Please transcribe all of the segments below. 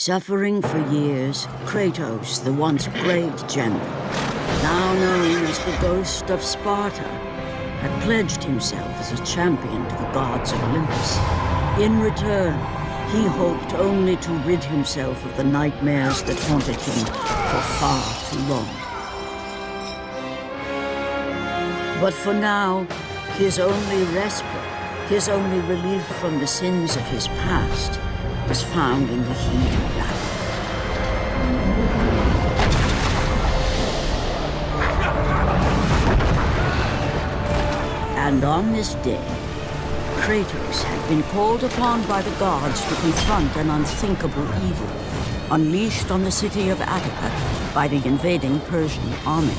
Suffering for years, Kratos, the once great general, now known as the ghost of Sparta, had pledged himself as a champion to the gods of Olympus. In return, he hoped only to rid himself of the nightmares that haunted him for far too long. But for now, his only respite, his only relief from the sins of his past, was found in the heat of battle. And on this day, Kratos had been called upon by the gods to confront an unthinkable evil, unleashed on the city of Attica by the invading Persian army.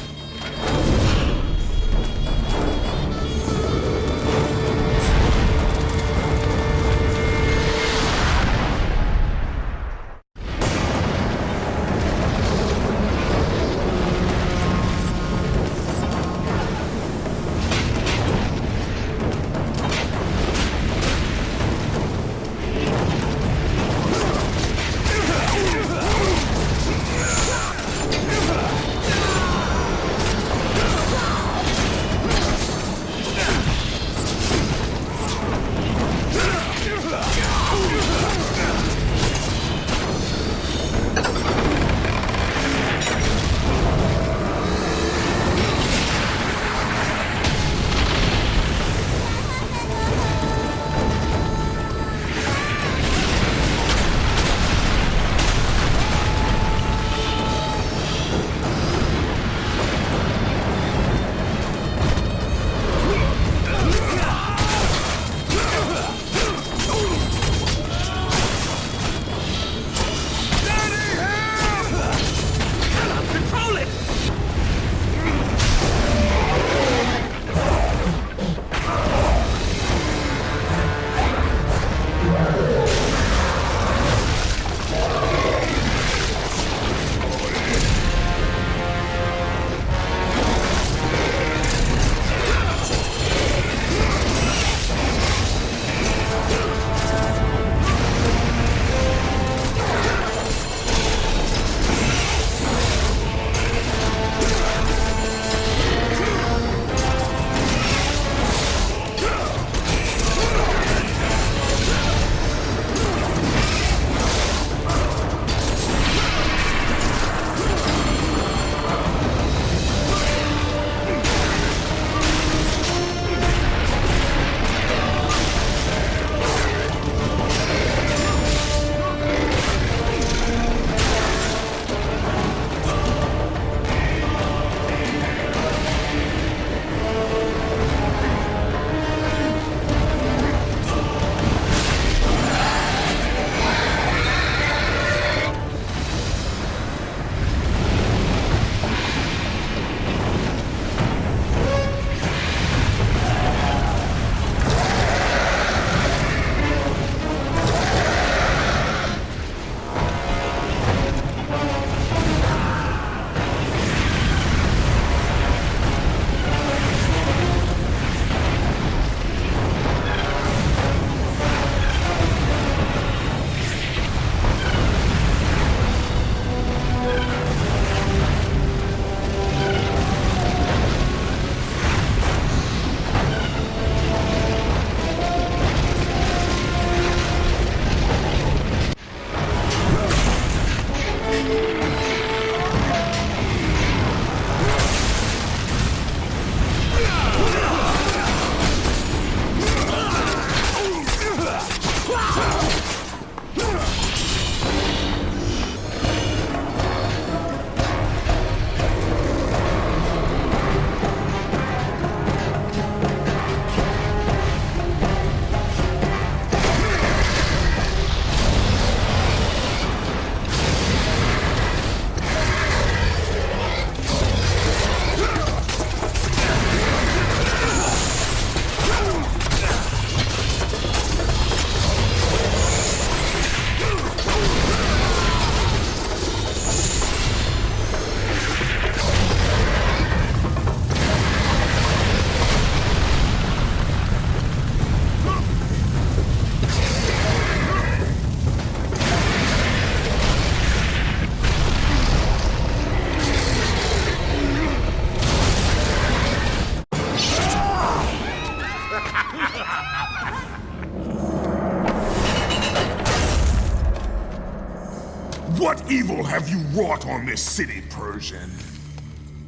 What evil have you wrought on this city, Persian?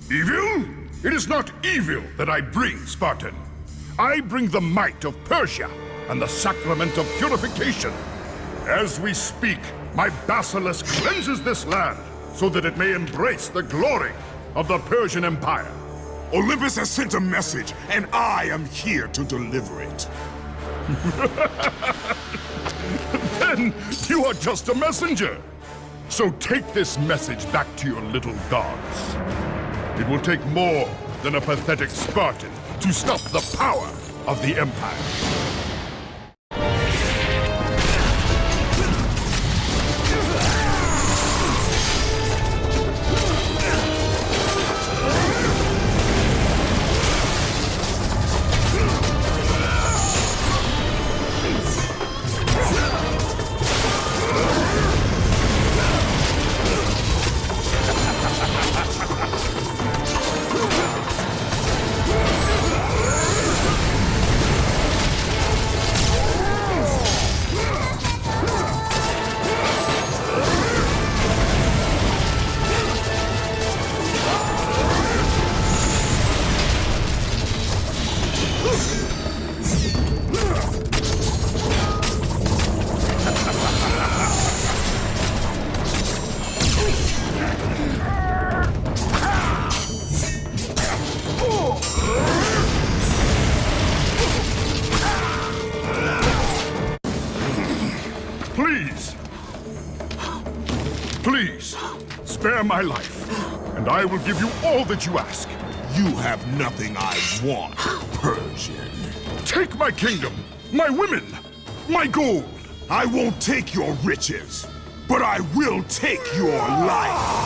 Evil? It is not evil that I bring, Spartan. I bring the might of Persia and the sacrament of purification. As we speak, my basilisk cleanses this land so that it may embrace the glory of the Persian Empire. Olympus has sent a message, and I am here to deliver it. Then you are just a messenger. So take this message back to your little gods. It will take more than a pathetic Spartan to stop the power of the Empire. Please, spare my life, and I will give you all that you ask. You have nothing I want, Persian. Take my kingdom, my women, my gold. I won't take your riches, but I will take your life.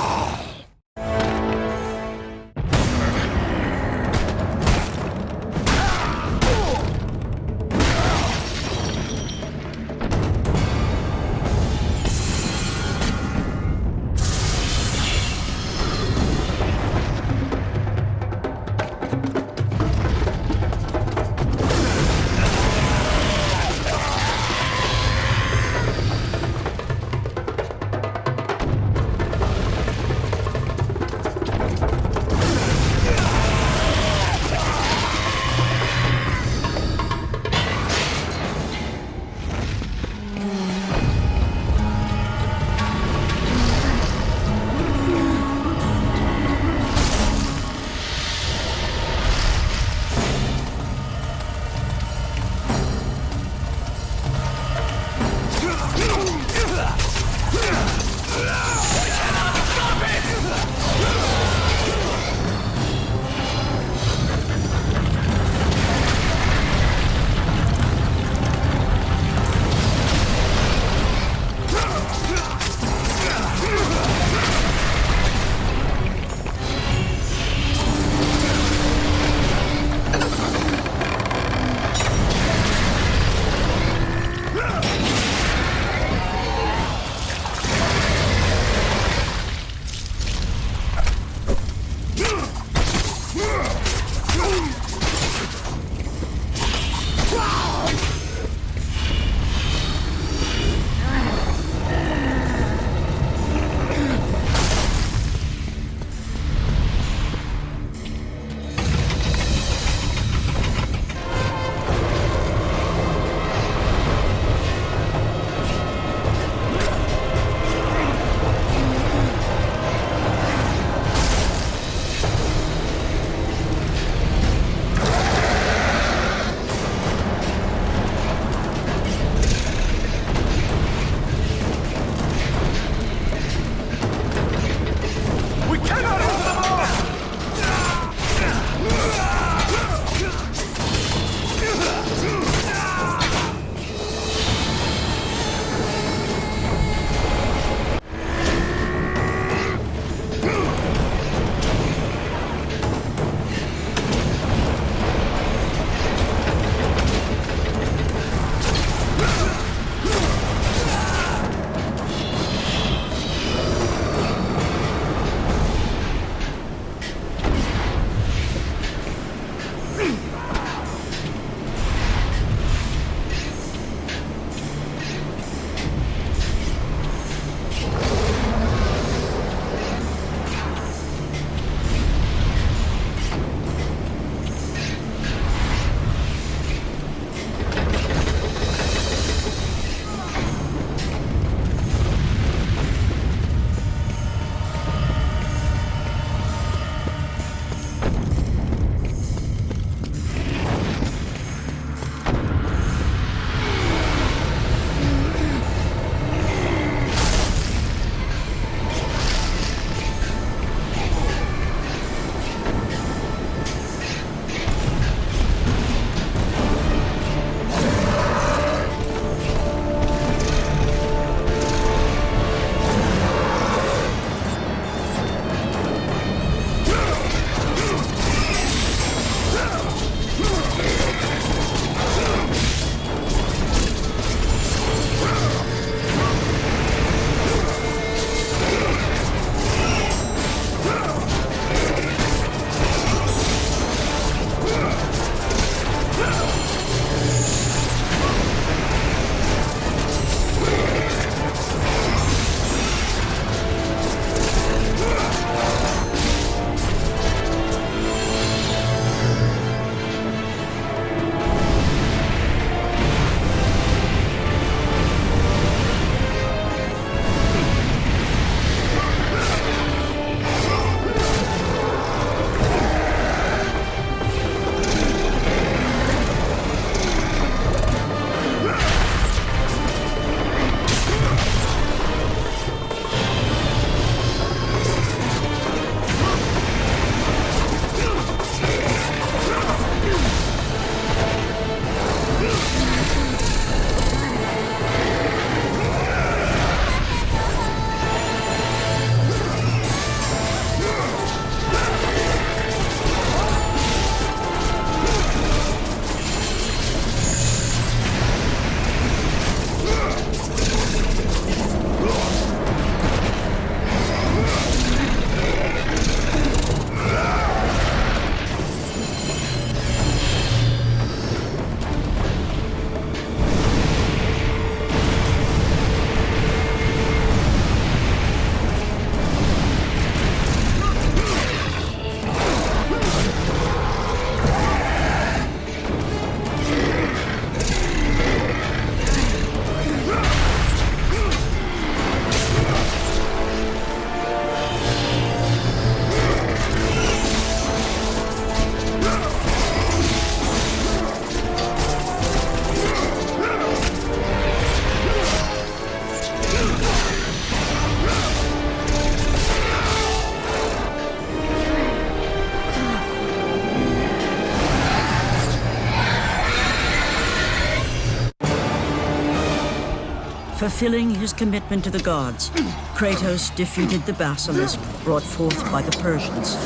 Fulfilling his commitment to the gods, Kratos defeated the basilisk brought forth by the Persians.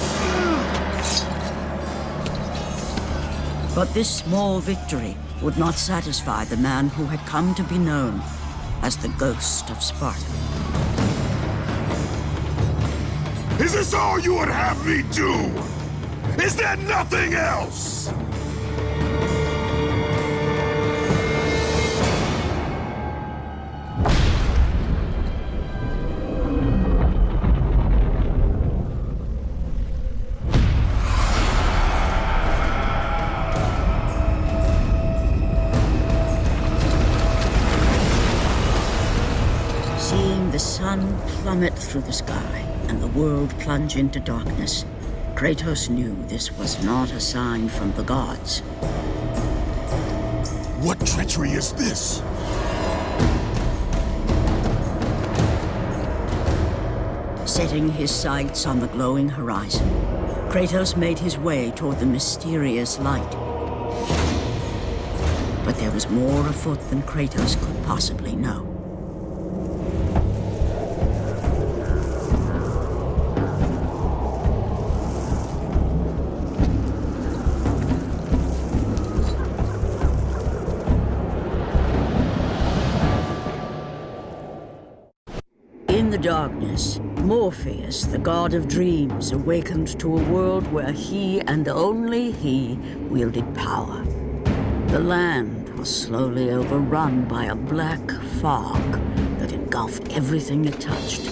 But this small victory would not satisfy the man who had come to be known as the Ghost of Sparta. Is this all you would have me do? Is there nothing else? Seeing the sun plummet through the sky and the world plunge into darkness, Kratos knew this was not a sign from the gods. What treachery is this? Setting his sights on the glowing horizon, Kratos made his way toward the mysterious light. But there was more afoot than Kratos could possibly know. In the darkness, Morpheus, the god of dreams, awakened to a world where he and only he wielded power. The land was slowly overrun by a black fog that engulfed everything it touched.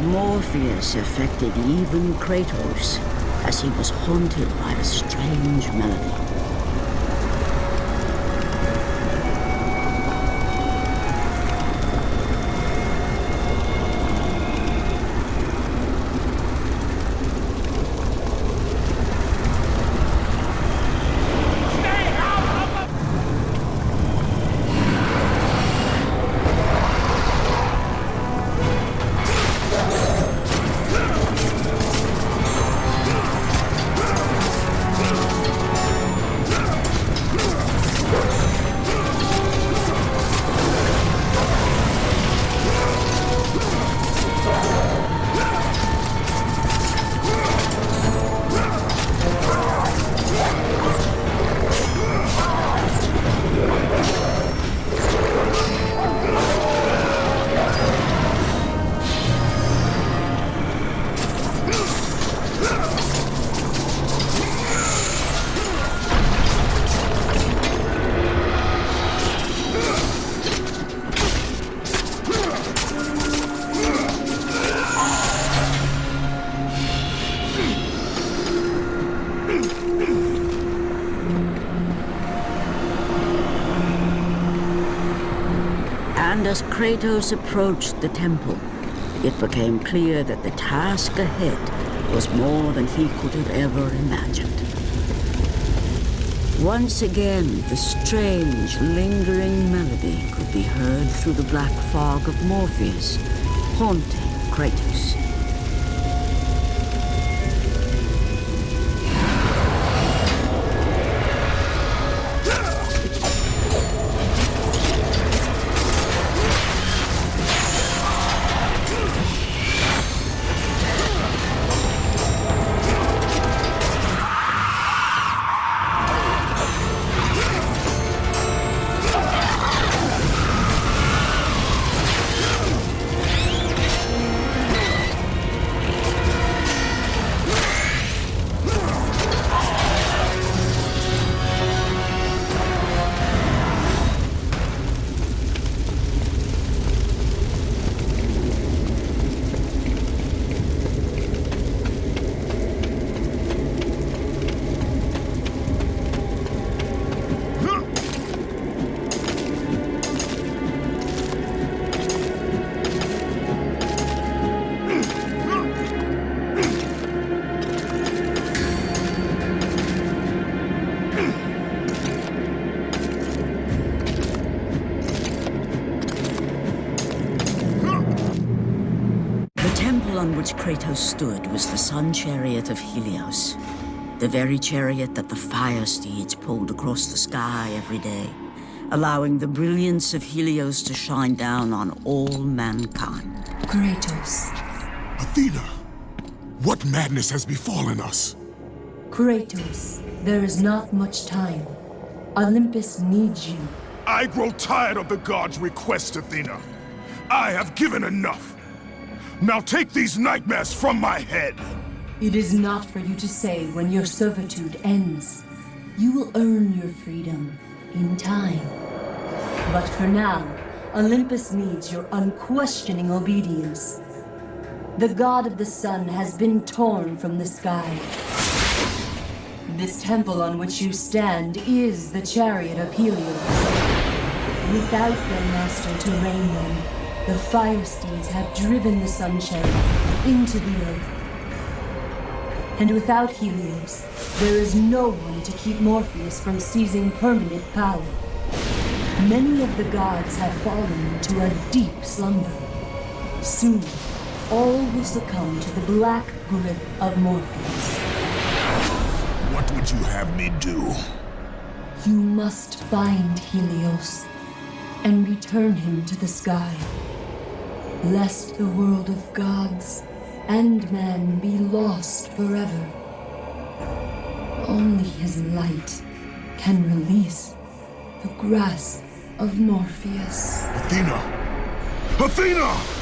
Morpheus affected even Kratos, as he was haunted by a strange melody. And as Kratos approached the temple, it became clear that the task ahead was more than he could have ever imagined. Once again, the strange, lingering melody could be heard through the black fog of Morpheus, haunting Kratos. temple on which Kratos stood was the sun chariot of Helios. The very chariot that the fire steeds pulled across the sky every day, allowing the brilliance of Helios to shine down on all mankind. Kratos. Athena, what madness has befallen us? Kratos, there is not much time. Olympus needs you. I grow tired of the gods' requests, Athena. I have given enough. Now take these nightmares from my head. It is not for you to say when your servitude ends. You will earn your freedom in time. But for now, Olympus needs your unquestioning obedience. The god of the sun has been torn from the sky. This temple on which you stand is the chariot of Helios. Without their master to reign them, the fire steeds have driven the sun chariot into the earth. And without Helios, there is no one to keep Morpheus from seizing permanent power. Many of the gods have fallen to a deep slumber. Soon, all will succumb to the black grip of Morpheus. What would you have me do? You must find Helios and return him to the sky, lest the world of gods and man be lost forever. Only his light can release the grasp of Morpheus. Athena! Athena!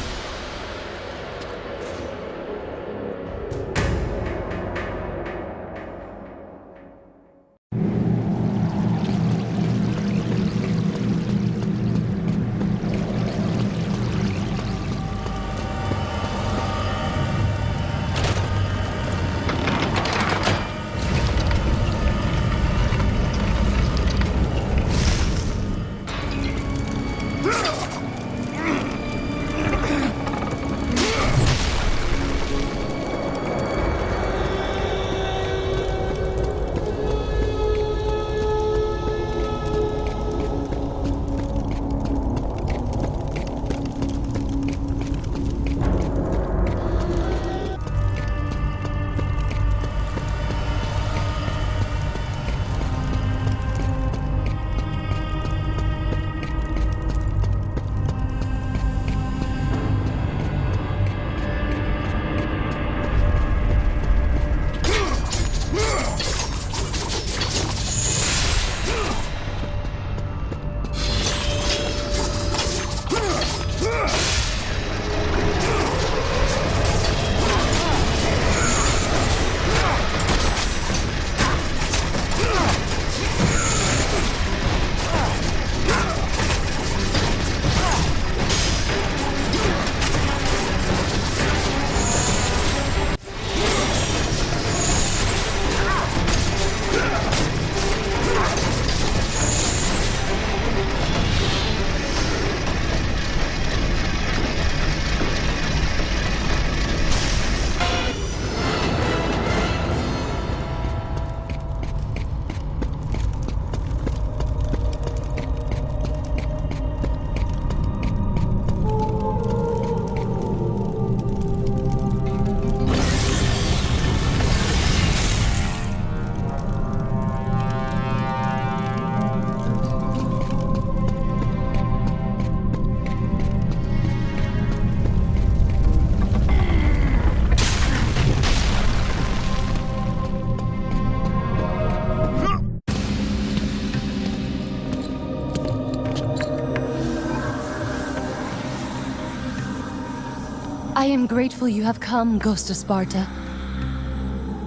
I am grateful you have come, Ghost of Sparta.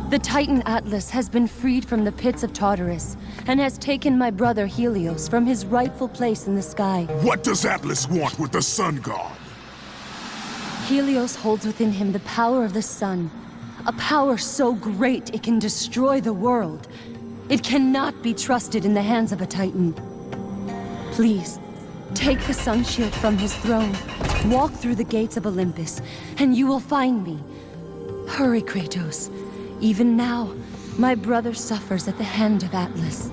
The Titan Atlas has been freed from the pits of Tartarus, and has taken my brother Helios from his rightful place in the sky. What does Atlas want with the sun god? Helios holds within him the power of the sun, a power so great it can destroy the world. It cannot be trusted in the hands of a Titan. Please, take the sun shield from his throne, walk through the gates of Olympus, and you will find me. Hurry, Kratos. Even now, my brother suffers at the hand of Atlas.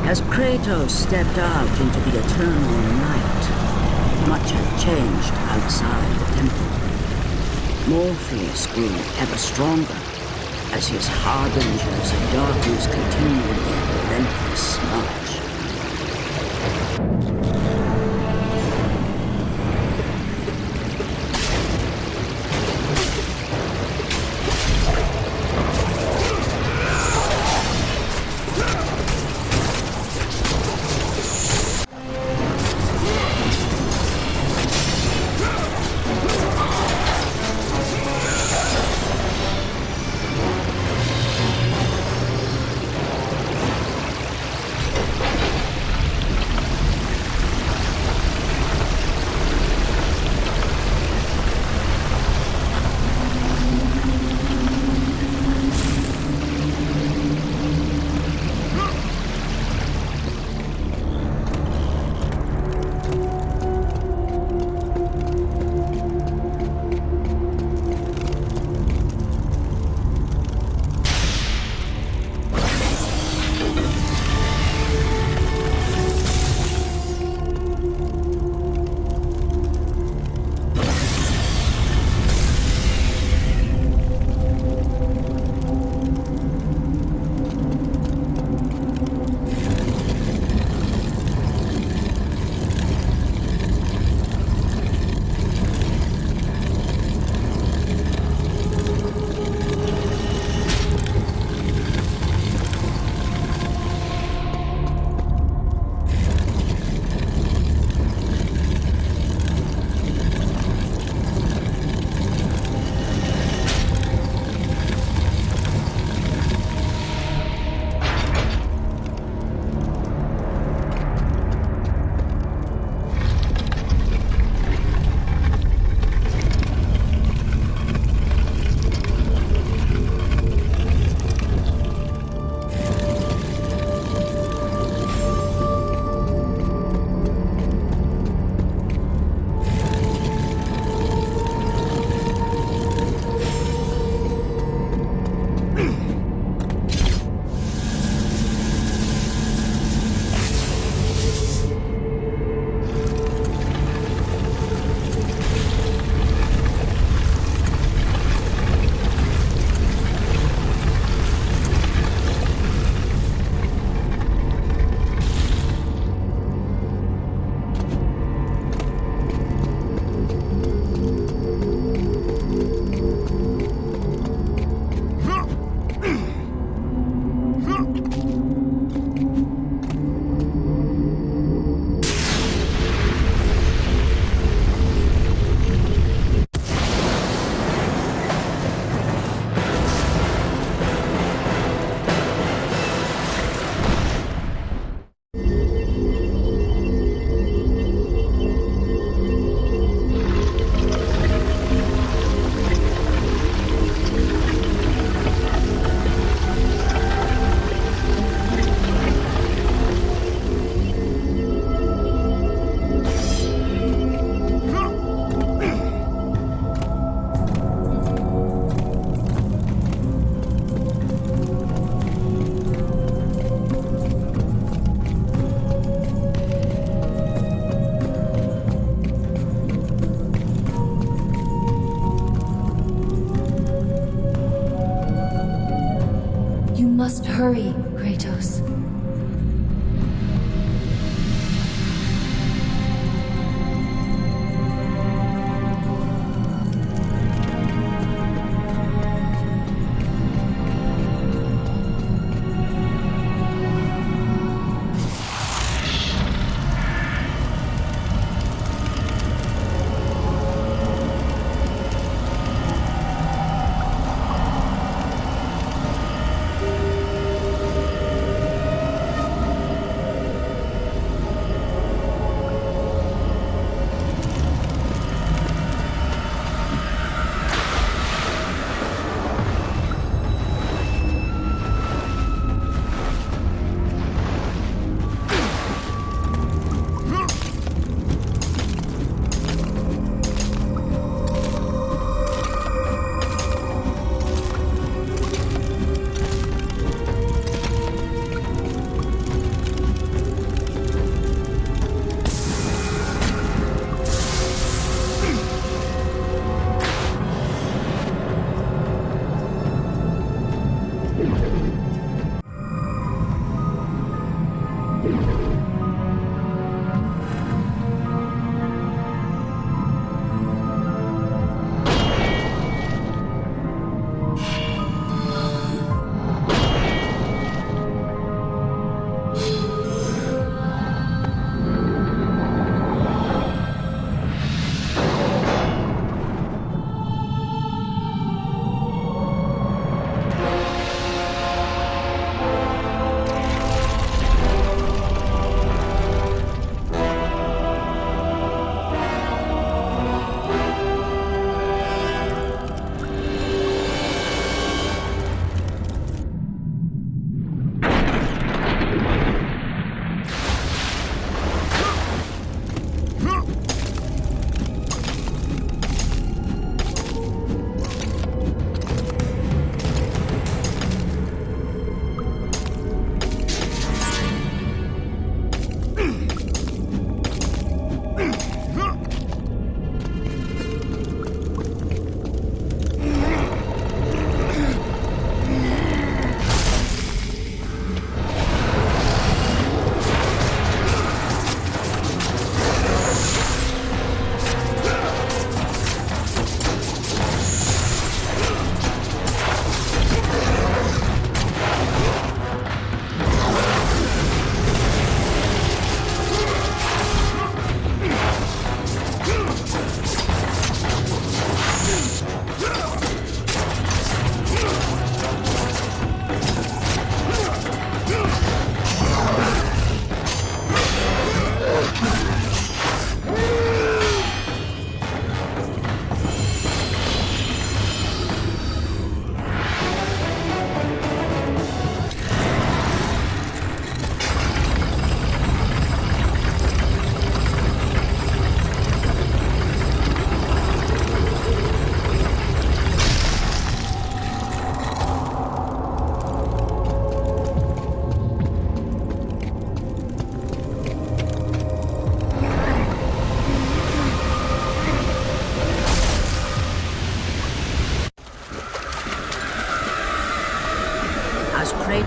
As Kratos stepped out into the eternal night, much had changed outside the temple. Morpheus grew ever stronger as his harbingers of darkness continued their relentless march.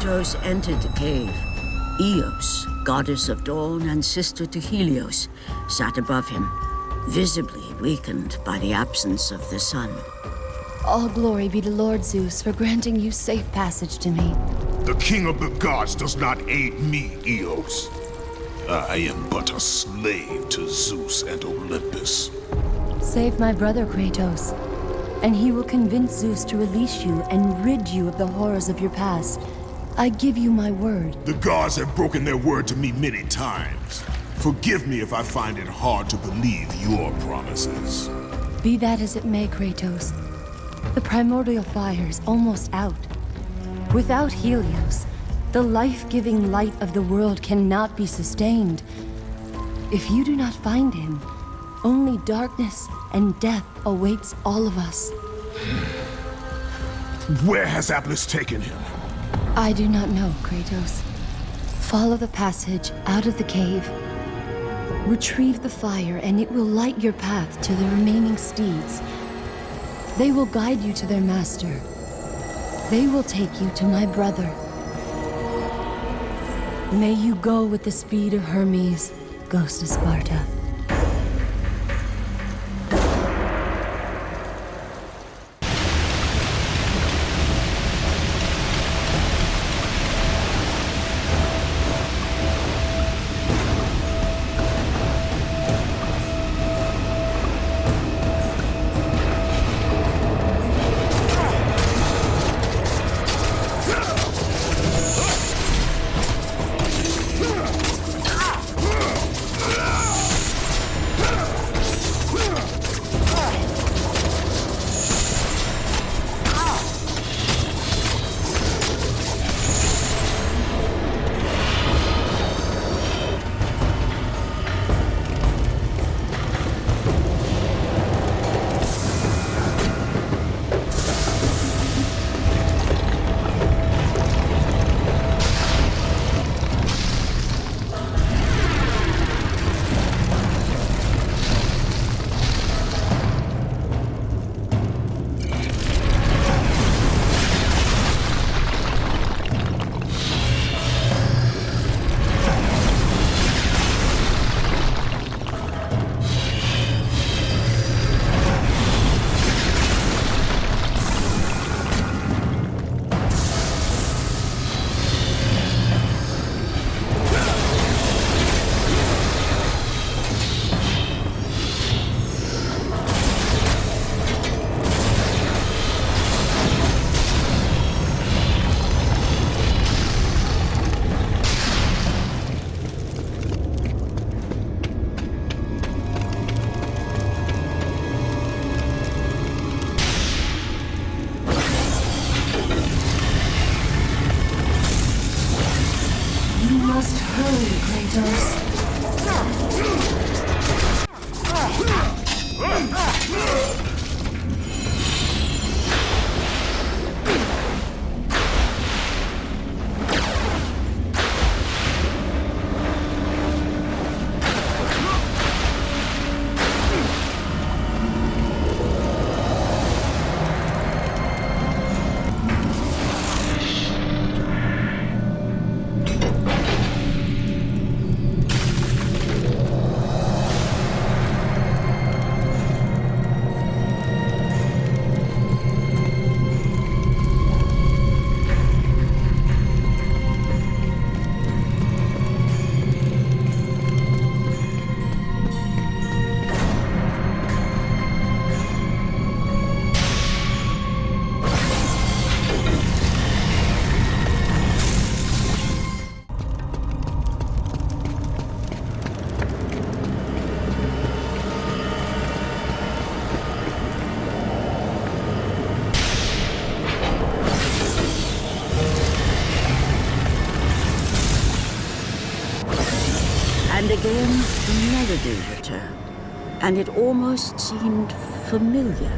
Kratos entered the cave, Eos, goddess of dawn and sister to Helios, sat above him, visibly weakened by the absence of the sun. All glory be to Lord Zeus for granting you safe passage to me. The king of the gods does not aid me, Eos. I am but a slave to Zeus and Olympus. Save my brother, Kratos, and he will convince Zeus to release you and rid you of the horrors of your past. I give you my word. The gods have broken their word to me many times. Forgive me if I find it hard to believe your promises. Be that as it may, Kratos. The primordial fire is almost out. Without Helios, the life-giving light of the world cannot be sustained. If you do not find him, only darkness and death awaits all of us. Where has Atlas taken him? I do not know, Kratos. Follow the passage out of the cave. Retrieve the fire, and it will light your path to the remaining steeds. They will guide you to their master. They will take you to my brother. May you go with the speed of Hermes, ghost of Sparta. And again, the melody returned, and it almost seemed familiar.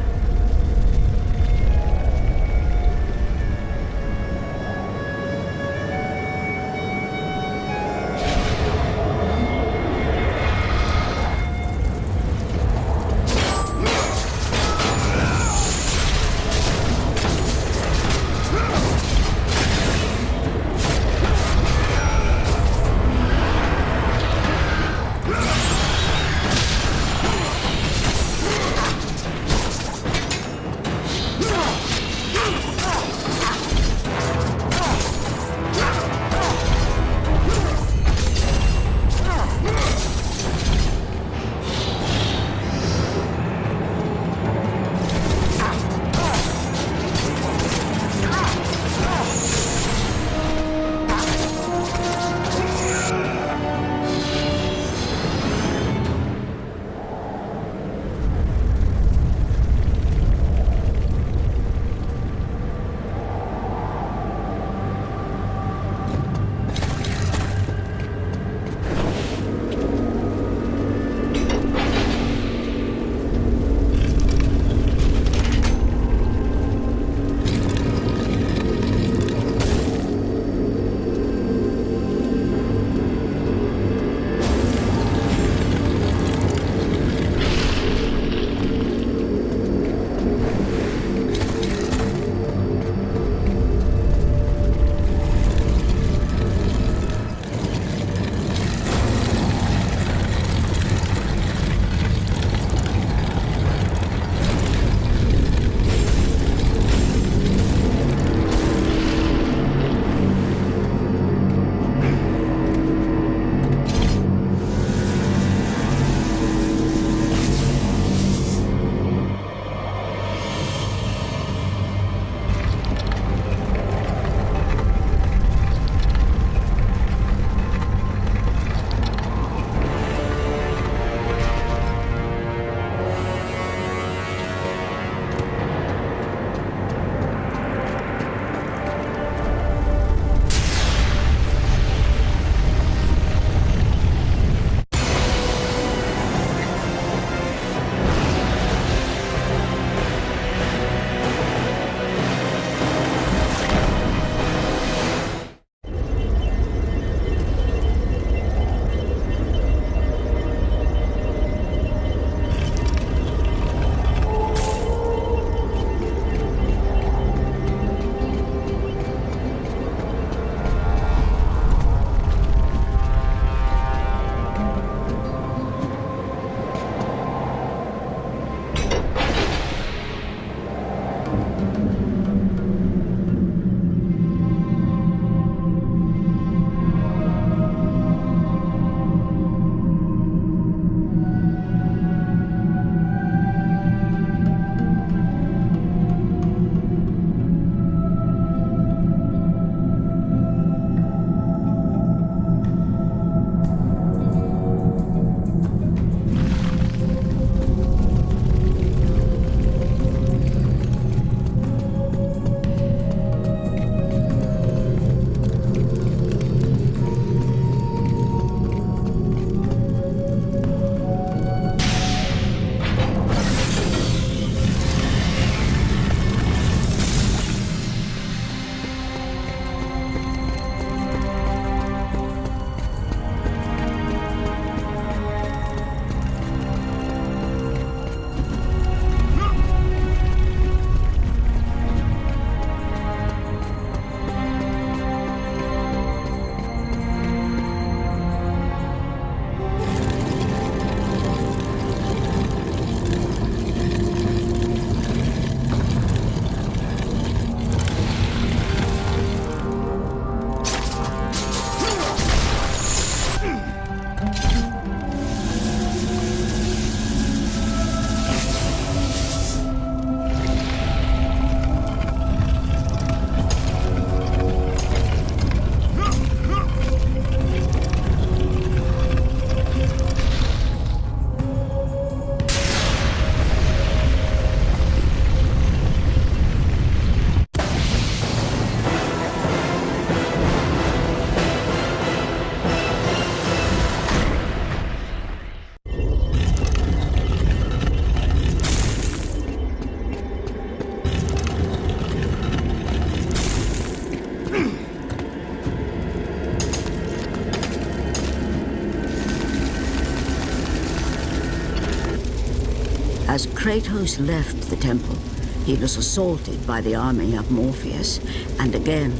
As Kratos left the temple, he was assaulted by the army of Morpheus, and again,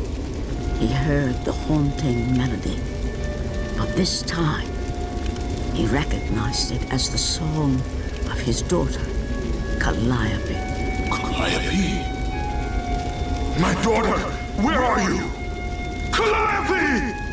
he heard the haunting melody. But this time, he recognized it as the song of his daughter, Calliope. Calliope? My daughter, where are you? Calliope!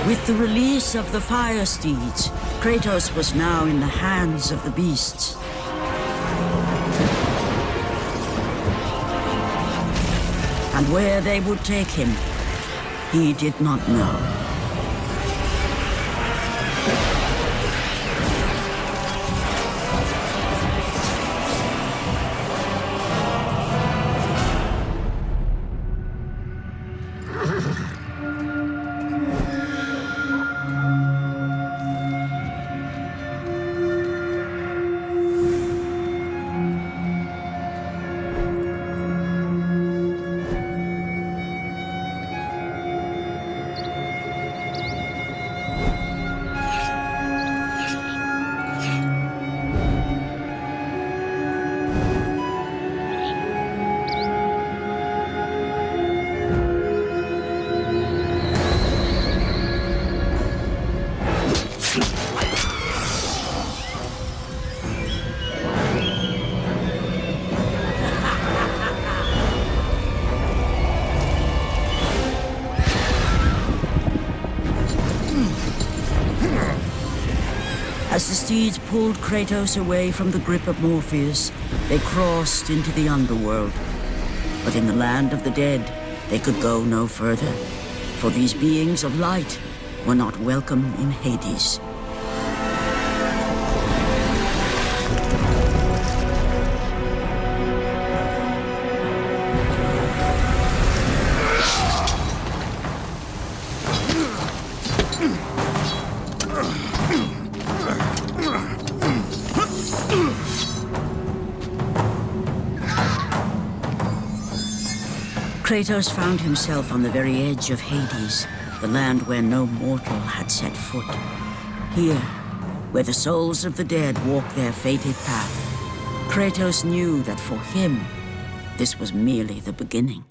With the release of the fire steeds, Kratos was now in the hands of the beasts. And where they would take him, he did not know. As the steeds pulled Kratos away from the grip of Morpheus, they crossed into the underworld. But in the land of the dead, they could go no further, for these beings of light were not welcome in Hades. Kratos found himself on the very edge of Hades, the land where no mortal had set foot. Here, where the souls of the dead walk their fated path, Kratos knew that for him, this was merely the beginning.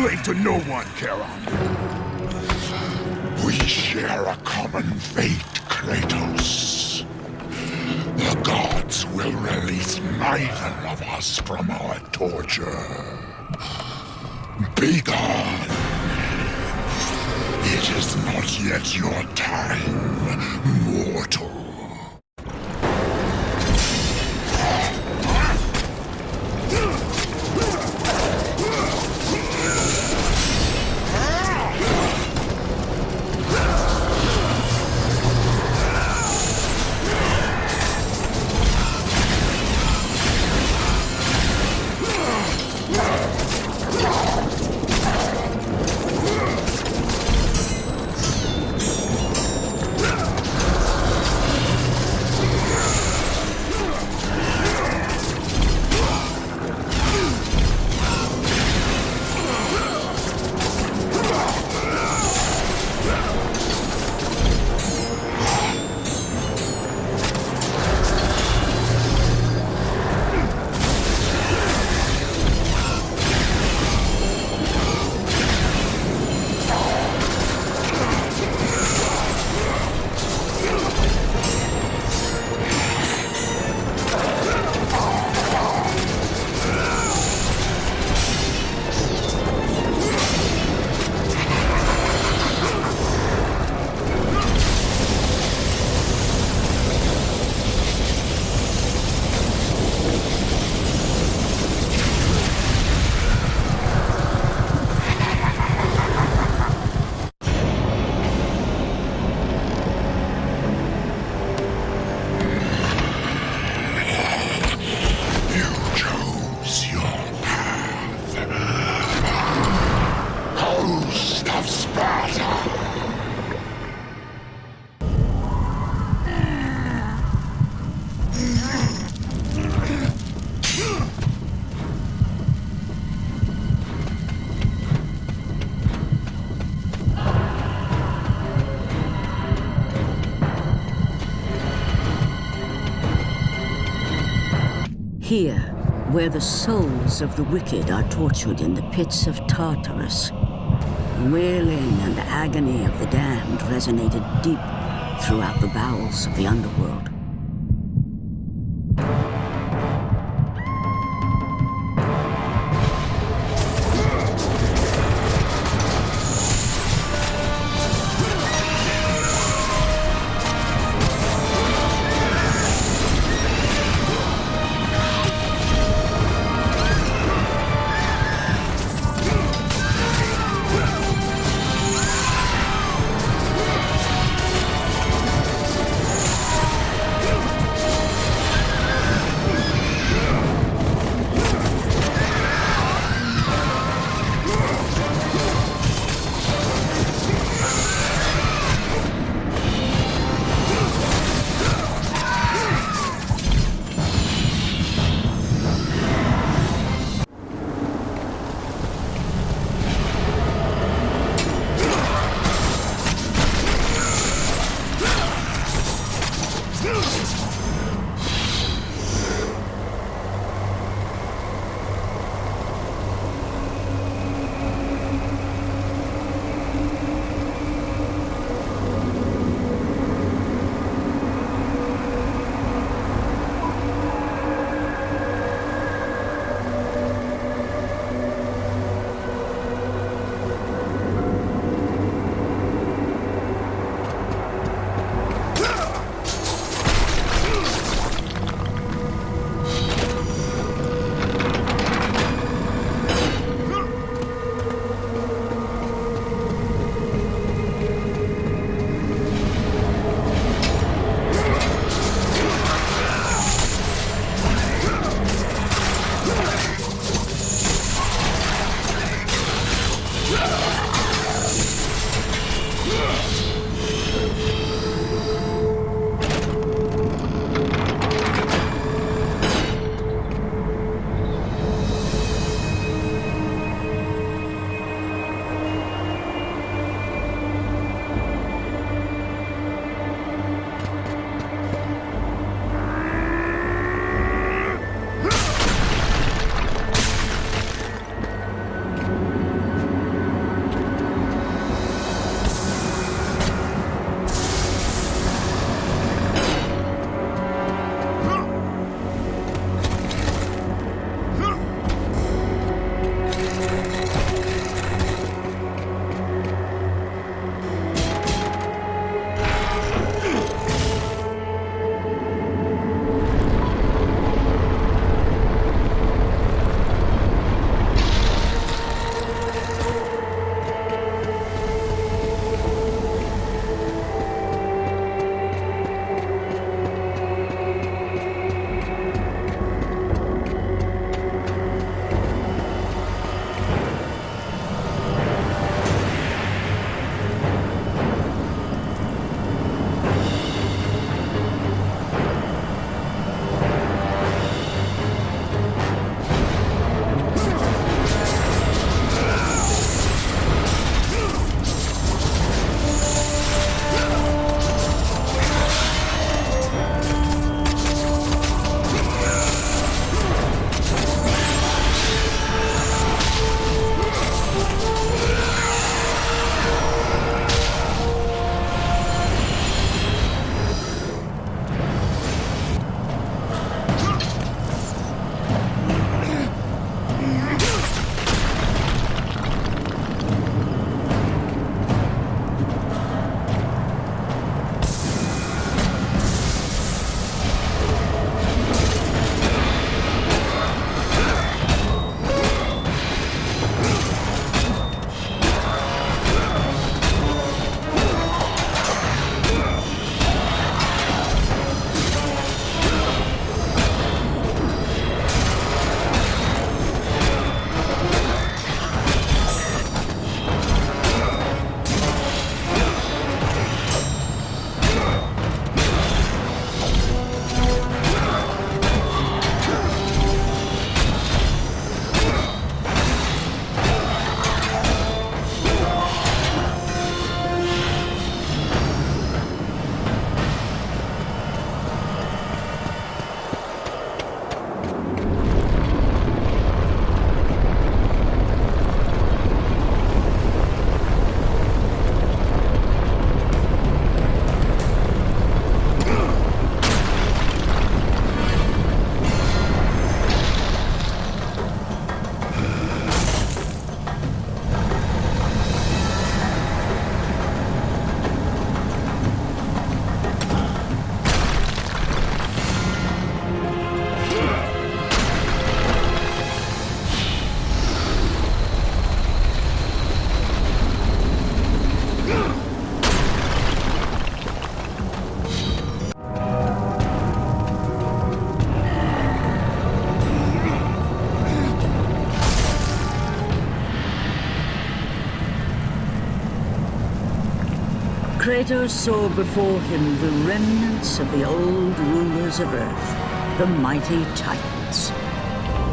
slave to no one, Charon. We share a common fate, Kratos. The gods will release neither of us from our torture. Be gone. It is not yet your time, mortal. Here, where the souls of the wicked are tortured in the pits of Tartarus, the wailing and agony of the damned resonated deep throughout the bowels of the underworld. Kratos saw before him the remnants of the old rulers of Earth, the mighty Titans.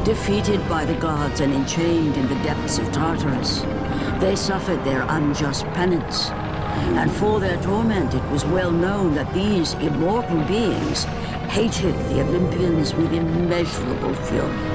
Defeated by the gods and enchained in the depths of Tartarus, they suffered their unjust penance. And for their torment, it was well known that these immortal beings hated the Olympians with immeasurable fury.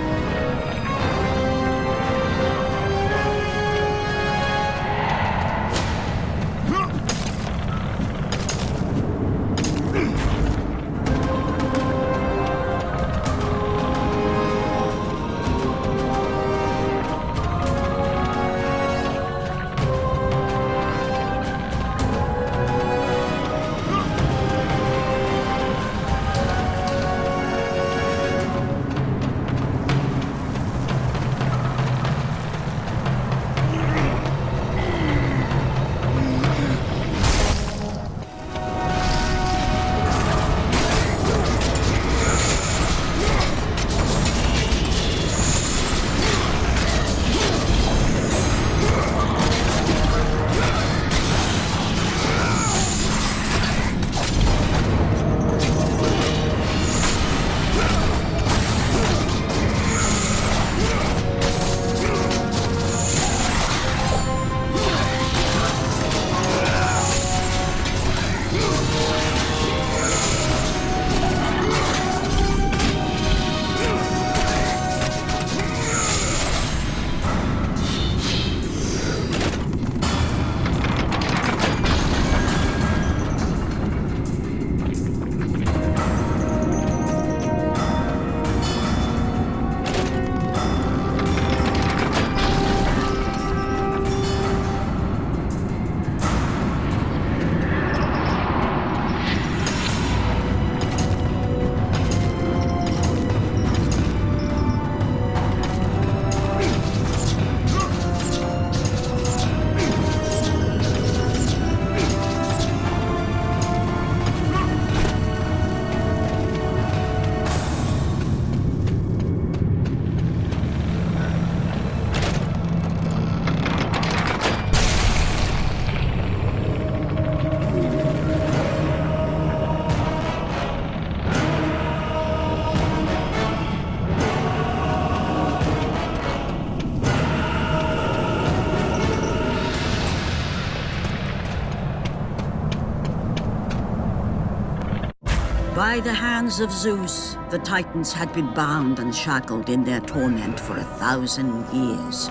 By the hands of Zeus, the Titans had been bound and shackled in their torment for 1,000 years,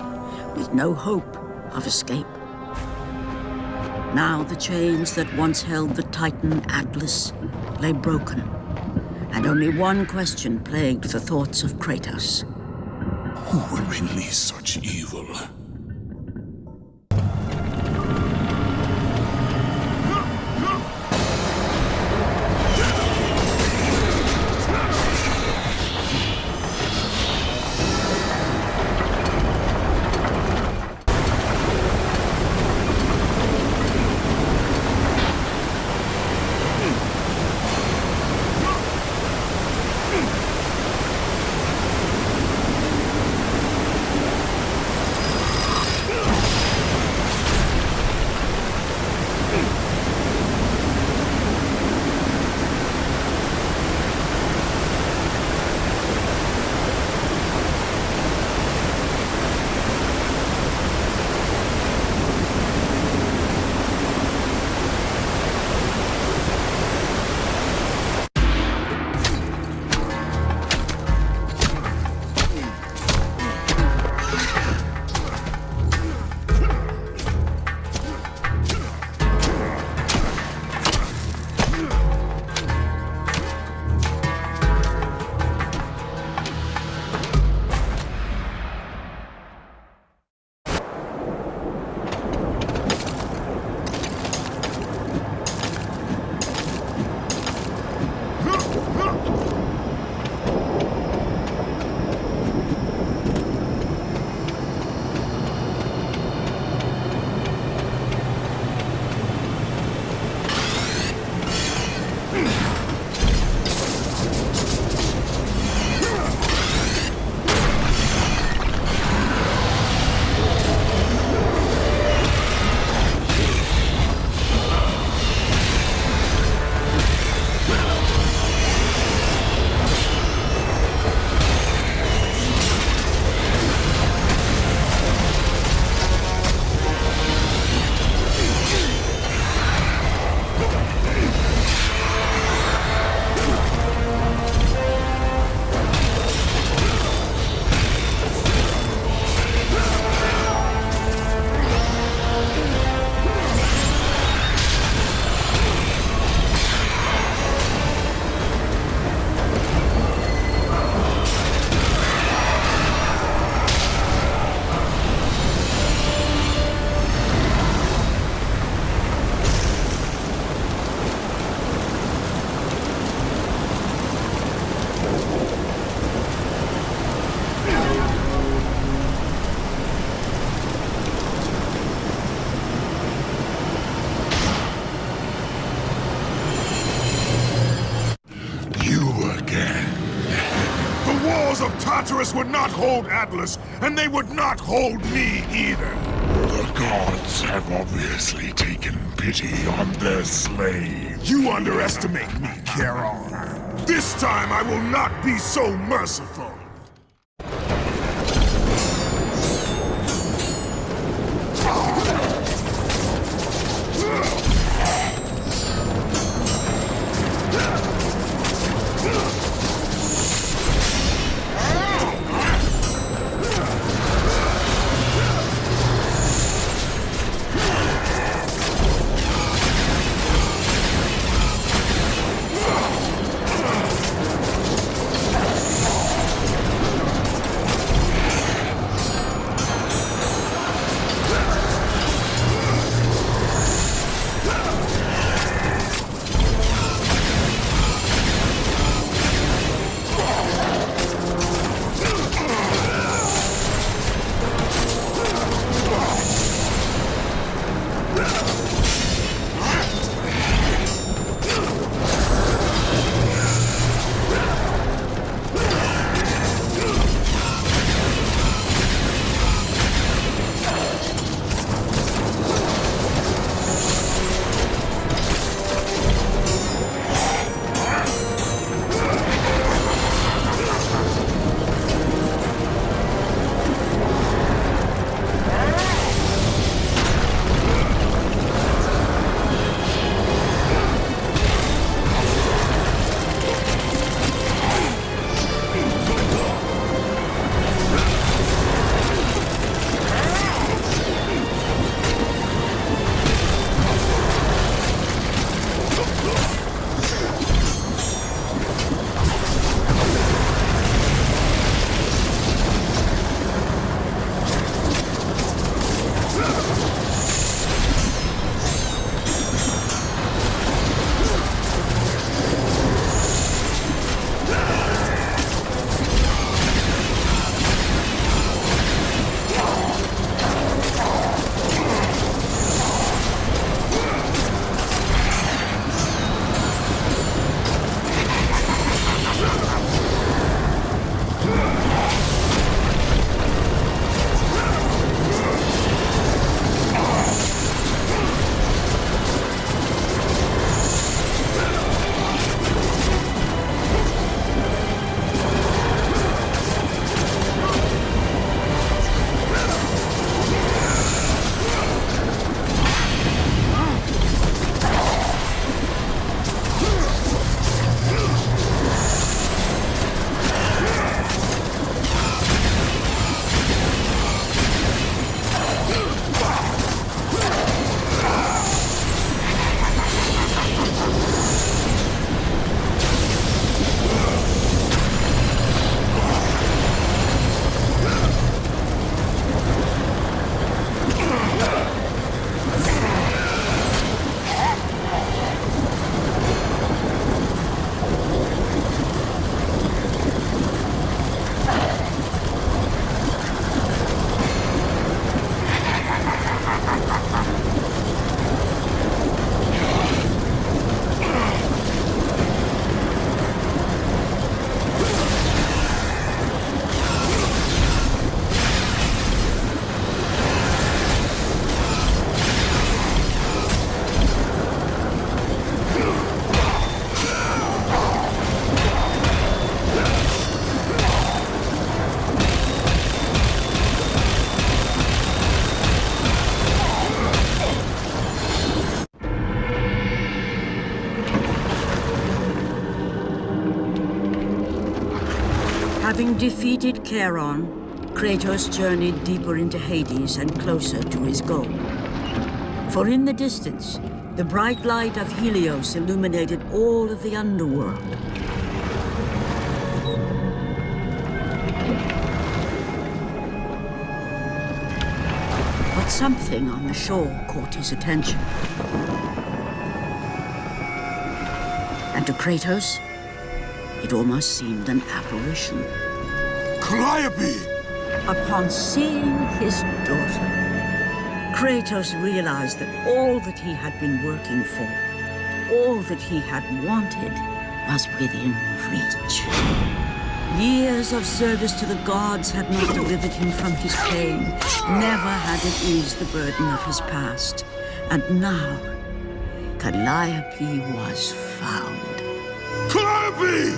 with no hope of escape. Now the chains that once held the Titan Atlas lay broken, and only one question plagued the thoughts of Kratos. Who will release such evil? Tartarus would not hold Atlas, and they would not hold me either. The gods have obviously taken pity on their slave. You underestimate me, Charon. This time I will not be so merciful. Having defeated Charon, Kratos journeyed deeper into Hades and closer to his goal. For in the distance, the bright light of Helios illuminated all of the underworld. But something on the shore caught his attention. And to Kratos, it almost seemed an apparition. Calliope! Upon seeing his daughter, Kratos realized that all that he had been working for, all that he had wanted, was within reach. Years of service to the gods had not delivered him from his pain. Never had it eased the burden of his past. And now, Calliope was found. Calliope!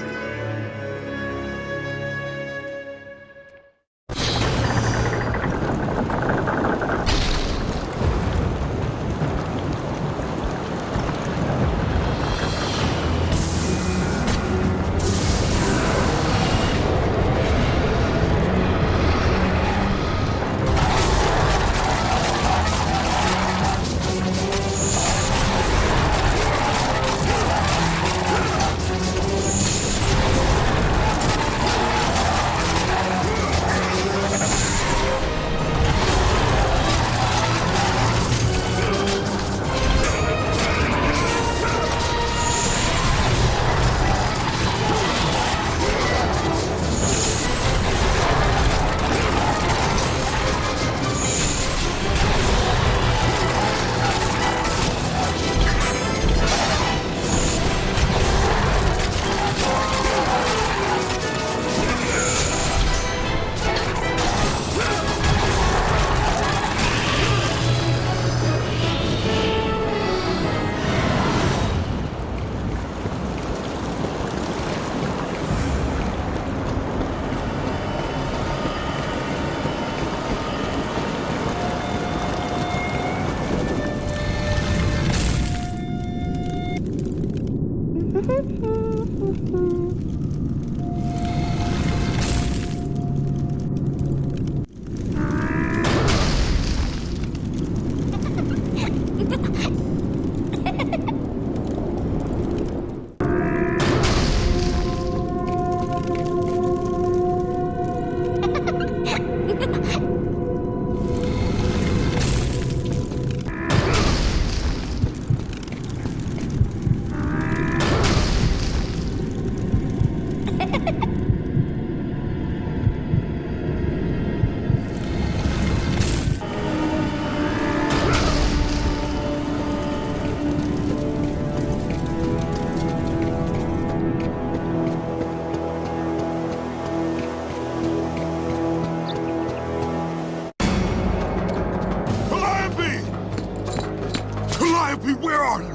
Where are you?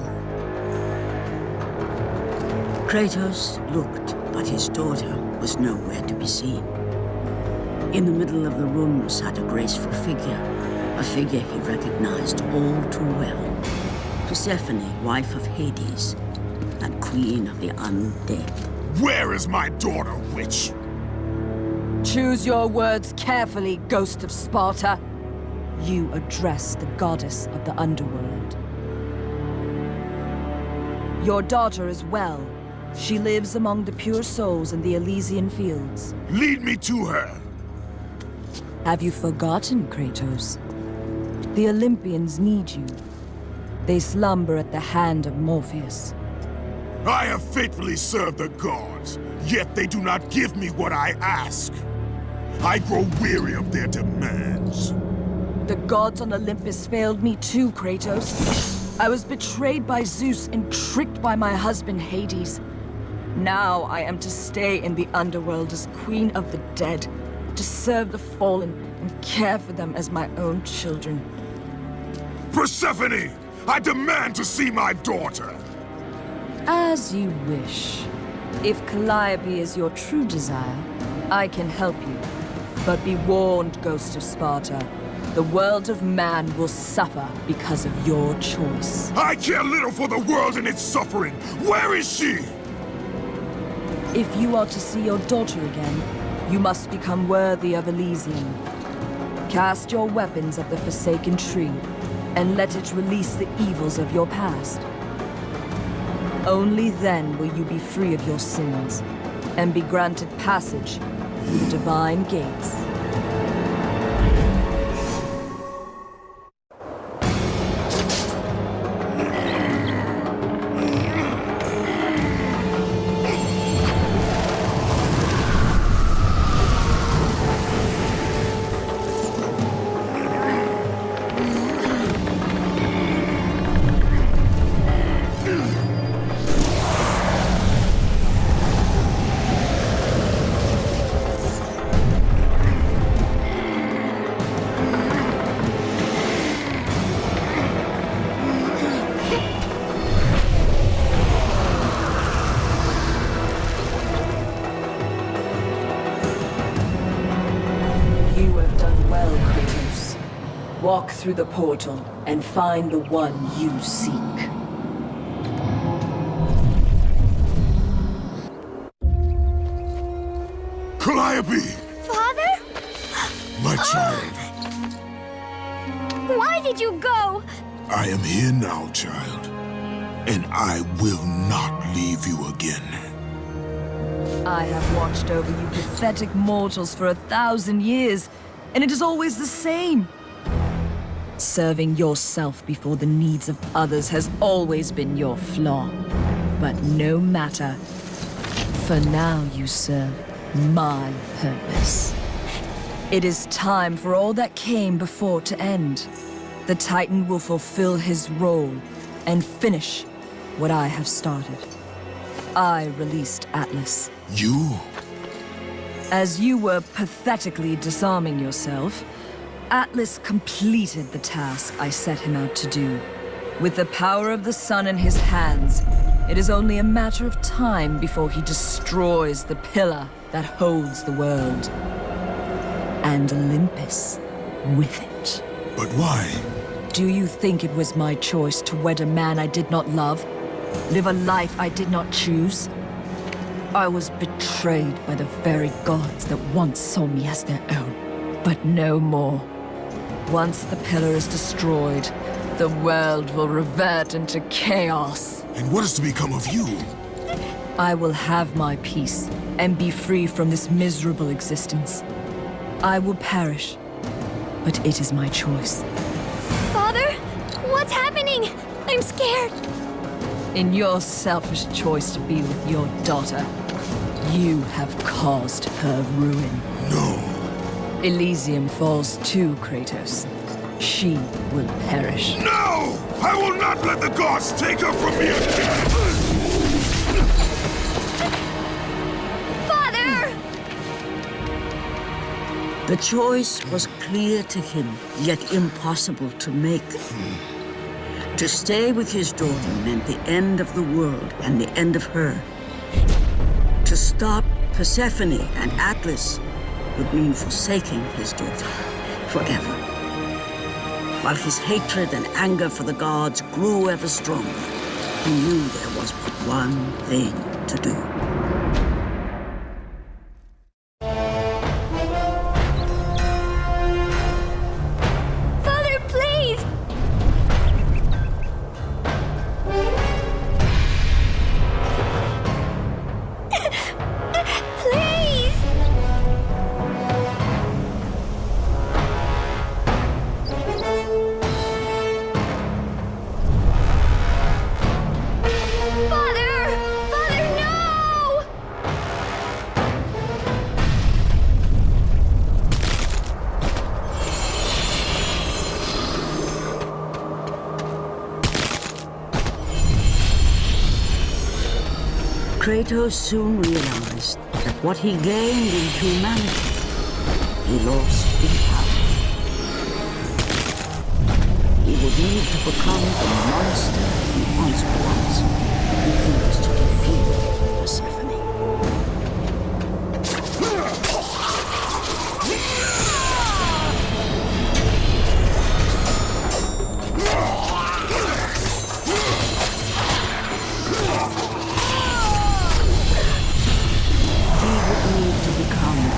Kratos looked, but his daughter was nowhere to be seen. In the middle of the room sat a graceful figure, a figure he recognized all too well. Persephone, wife of Hades, and queen of the undead. Where is my daughter, witch? Choose your words carefully, ghost of Sparta. You address the goddess of the underworld. Your daughter is well. She lives among the pure souls in the Elysian fields. Lead me to her. Have you forgotten, Kratos? The Olympians need you. They slumber at the hand of Morpheus. I have faithfully served the gods, yet they do not give me what I ask. I grow weary of their demands. The gods on Olympus failed me too, Kratos. I was betrayed by Zeus and tricked by my husband Hades. Now I am to stay in the underworld as queen of the dead, to serve the fallen and care for them as my own children. Persephone! I demand to see my daughter! As you wish. If Calliope is your true desire, I can help you. But be warned, Ghost of Sparta. The world of man will suffer because of your choice. I care little for the world and its suffering. Where is she? If you are to see your daughter again, you must become worthy of Elysium. Cast your weapons at the Forsaken Tree, and let it release the evils of your past. Only then will you be free of your sins, and be granted passage through the divine gates. Walk through the portal and find the one you seek. Calliope! Father? My child, Why did you go? I am here now, child. And I will not leave you again. I have watched over you pathetic mortals for 1,000 years, and it is always the same. Serving yourself before the needs of others has always been your flaw. But no matter. For now you serve my purpose. It is time for all that came before to end. The Titan will fulfill his role and finish what I have started. I released Atlas. You? As you were pathetically disarming yourself, Atlas completed the task I set him out to do. With the power of the sun in his hands, it is only a matter of time before he destroys the pillar that holds the world. And Olympus with it. But why? Do you think it was my choice to wed a man I did not love? Live a life I did not choose? I was betrayed by the very gods that once saw me as their own, but no more. Once the pillar is destroyed, the world will revert into chaos. And what is to become of you? I will have my peace and be free from this miserable existence. I will perish, but it is my choice. Father? What's happening? I'm scared. In your selfish choice to be with your daughter, you have caused her ruin. No. Elysium falls too, Kratos. She will perish. No! I will not let the gods take her from me again! Father! The choice was clear to him, yet impossible to make. To stay with his daughter meant the end of the world and the end of her. To stop Persephone and Atlas would mean forsaking his daughter forever. While his hatred and anger for the gods grew ever stronger, he knew there was but one thing to do. Father, please! Please! Father! Father, no! Kratos soon realized that what he gained in humanity, he lost in power. He would need to become the monster he once was if he was to defeat Persephone.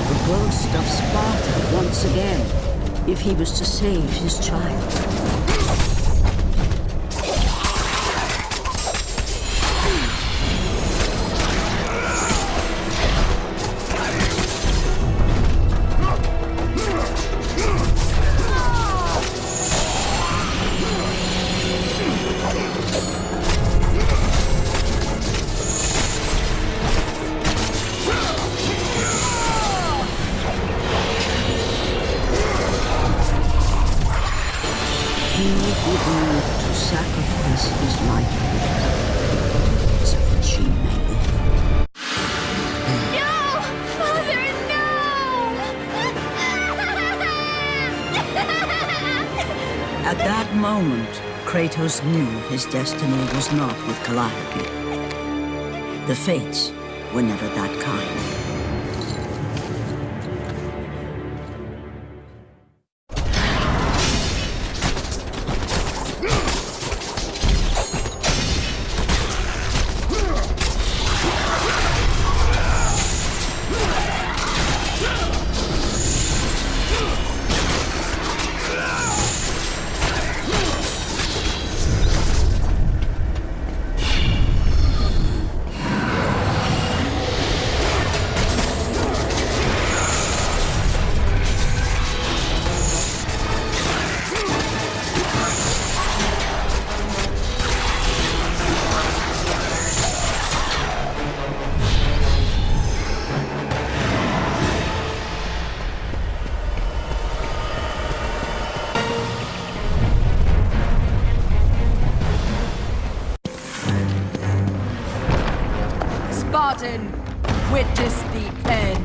The ghost of Sparta once again, if he was to save his child. He would need to sacrifice his life with her so that she may live. No! Father, no! At that moment, Kratos knew his destiny was not with Calliope. The fates were never that kind. Spartan, witness the end.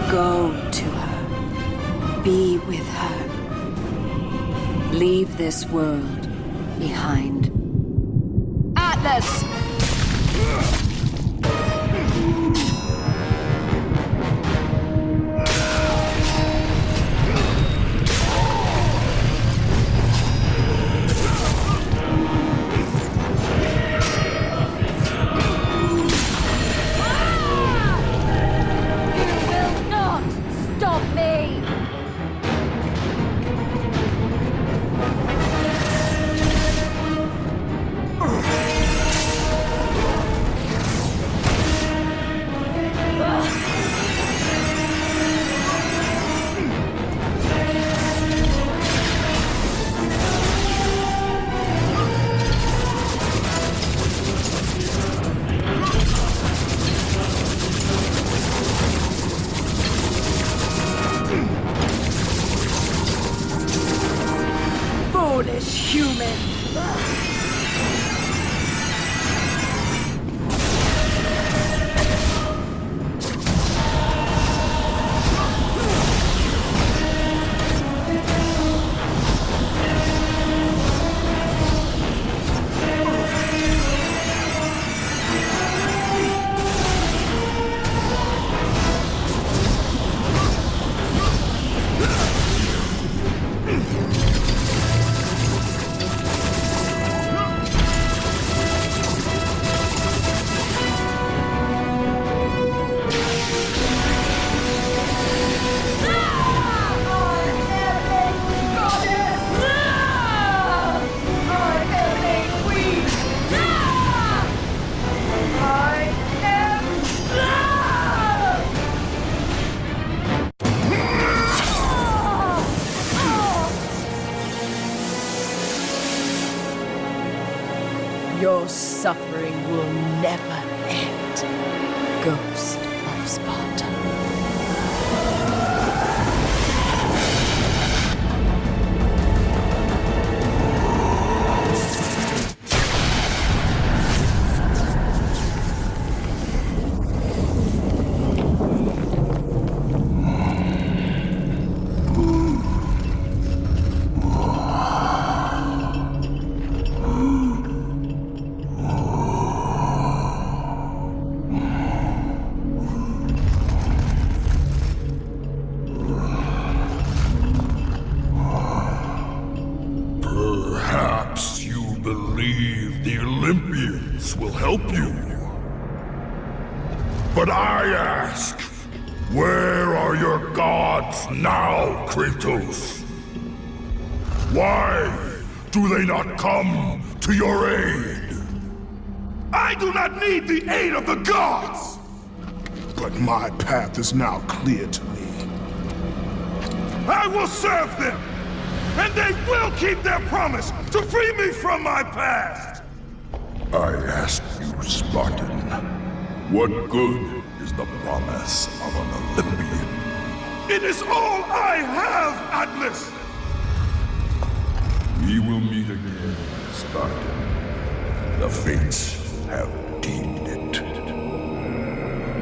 Go to her. Be with her. Leave this world behind. Atlas! Foolish human! Your suffering will never end, Ghost of Sparta. Perhaps you believe the Olympians will help you. But I ask, where are your gods now, Kratos? Why do they not come to your aid? I do not need the aid of the gods! But my path is now clear to me. I will serve them, and they will keep their promise to free me from my past! I ask you, Spartan, what good is the promise of an Olympian? It is all I have, Atlas! We will meet again, Spartan. The fates have deemed it.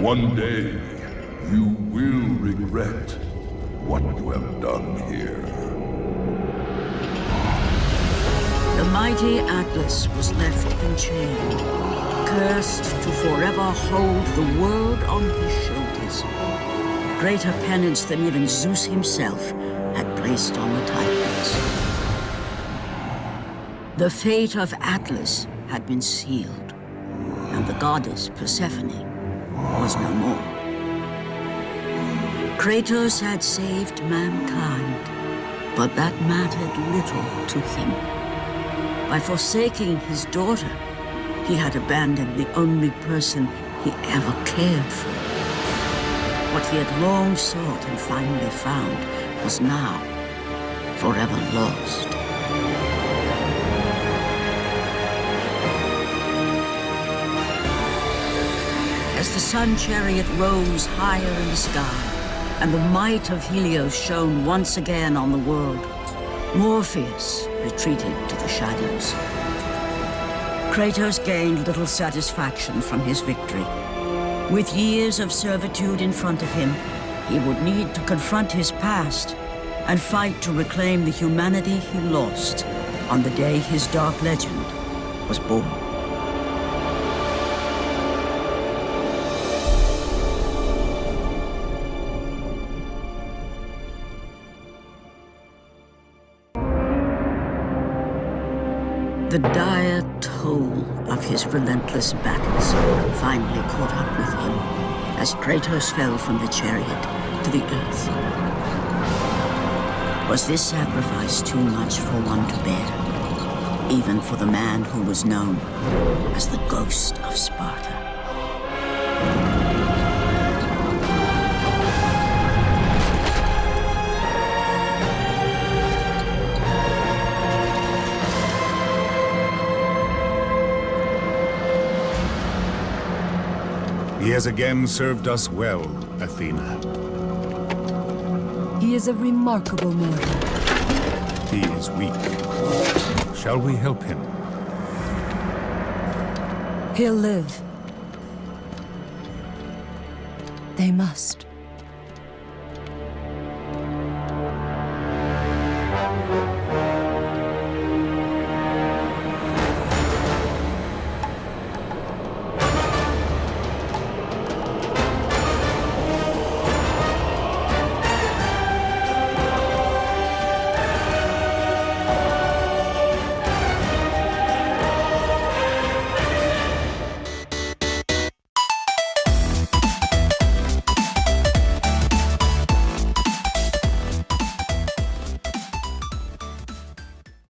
One day, you will regret what you have done here. The mighty Atlas was left enchained, cursed to forever hold the world on his shoulders. Greater penance than even Zeus himself had placed on the Titans. The fate of Atlas had been sealed, and the goddess Persephone was no more. Kratos had saved mankind, but that mattered little to him. By forsaking his daughter, he had abandoned the only person he ever cared for. What he had long sought and finally found was now forever lost. As the sun chariot rose higher in the sky, and the might of Helios shone once again on the world, Morpheus retreated to the shadows. Kratos gained little satisfaction from his victory. With years of servitude in front of him, he would need to confront his past and fight to reclaim the humanity he lost on the day his dark legend was born. The dire toll of his relentless battles finally caught up with him as Kratos fell from the chariot to the earth. Was this sacrifice too much for one to bear, even for the man who was known as the Ghost of Sparta? He has again served us well, Athena. He is a remarkable mortal. He is weak. Shall we help him? He'll live. They must.